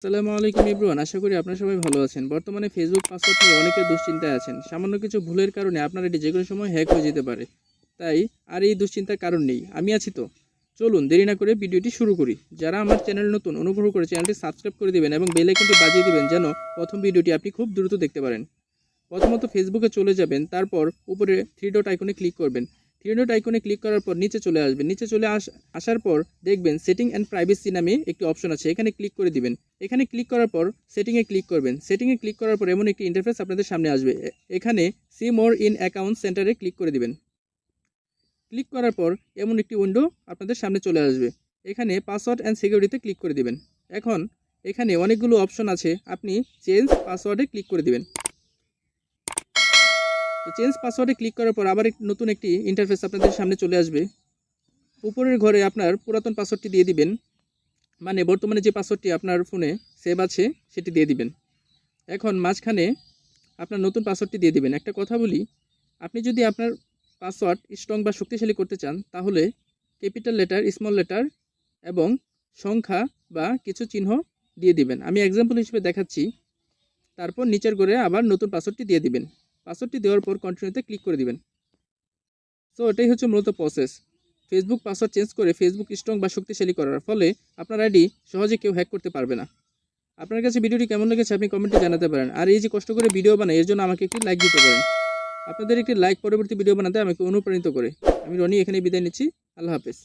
আসসালামু আলাইকুম এভরিওয়ান, আশা করি আপনারা সবাই ভালো আছেন। বর্তমানে ফেসবুক পাসওয়ার্ড নিয়ে অনেকে দুশ্চিন্তায় আছেন। সামান্য কিছু ভুলের কারণে আপনার এটি যে কোনো সময় হ্যাক হয়ে যেতে পারে। তাই আর এই দুশ্চিন্তার কারণ নেই, আমি আছি তো। চলুন দেরি না করে ভিডিওটি শুরু করি। যারা আমার চ্যানেল নতুন, অনুগ্রহ করে চ্যানেলটি সাবস্ক্রাইব করে দিবেন এবং বেল আইকনটি বাজিয়ে দিবেন যেন প্রথম ভিডিওটি আপনি খুব দ্রুত দেখতে পারেন। প্রথমত ফেসবুকে চলে যাবেন, তারপর উপরে থ্রি ডট আইকনে ক্লিক করবেন। থ্রি ডট আইকনে ক্লিক করার পর নিচে চলে আসবেন। নিচে চলে আসার পর দেখবেন সেটিং অ্যান্ড প্রাইভেসি নামে একটি অপশন আছে, এখানে ক্লিক করে দিবেন। এখানে ক্লিক করার পর সেটিংয়ে ক্লিক করবেন। সেটিংয়ে ক্লিক করার পর এমন একটি ইন্টারফেস আপনাদের সামনে আসবে। এখানে সি মোর ইন অ্যাকাউন্ট সেন্টারে ক্লিক করে দিবেন। ক্লিক করার পর এমন একটি উইন্ডো আপনাদের সামনে চলে আসবে। এখানে পাসওয়ার্ড অ্যান্ড সিকিউরিটিতে ক্লিক করে দিবেন। এখন এখানে অনেকগুলো অপশন আছে, আপনি চেঞ্জ পাসওয়ার্ডে ক্লিক করে দিবেন। তো চেঞ্জ পাসওয়ার্ডে ক্লিক করার পর আবার নতুন একটি ইন্টারফেস আপনাদের সামনে চলে আসবে। উপরের ঘরে আপনার পুরাতন পাসওয়ার্ডটি দিয়ে দিবেন, মানে বর্তমানে যে পাসওয়ার্ডটি আপনার ফোনে সেভ আছে সেটি দিয়ে দিবেন। এখন মাঝখানে আপনার নতুন পাসওয়ার্ডটি দিয়ে দিবেন। একটা কথা বলি, আপনি যদি আপনার পাসওয়ার্ড স্ট্রং বা শক্তিশালী করতে চান তাহলে ক্যাপিটাল লেটার, স্মল লেটার এবং সংখ্যা বা কিছু চিহ্ন দিয়ে দিবেন। আমি এক্সাম্পল হিসেবে দেখাচ্ছি। তারপর নিচের ঘরে আবার নতুন পাসওয়ার্ডটি দিয়ে দিবেন। পাসওয়ার্ডটি দেওয়ার পর কন্টিনিউতে ক্লিক করে দিবেন। সো এটাই হচ্ছে মূলত প্রসেস, ফেসবুক পাসওয়ার্ড চেঞ্জ করে ফেসবুক স্ট্রং বা শক্তিশালী করার ফলে আপনার আইডি সহজে কেউ হ্যাক করতে পারবে না। আপনার কাছে ভিডিওটি কেমন লেগেছে আপনি কমেন্টে জানাতে পারেন। আর এই যে কষ্ট করে ভিডিও বানাই এর জন্য আমাকে একটি লাইক দিতে পারেন। আপনাদের একটি লাইক পরবর্তী ভিডিও বানাতে আমাকে অনুপ্রাণিত করে। আমি রনি এখানে বিদায় নিচ্ছি। আল্লাহ হাফেজ।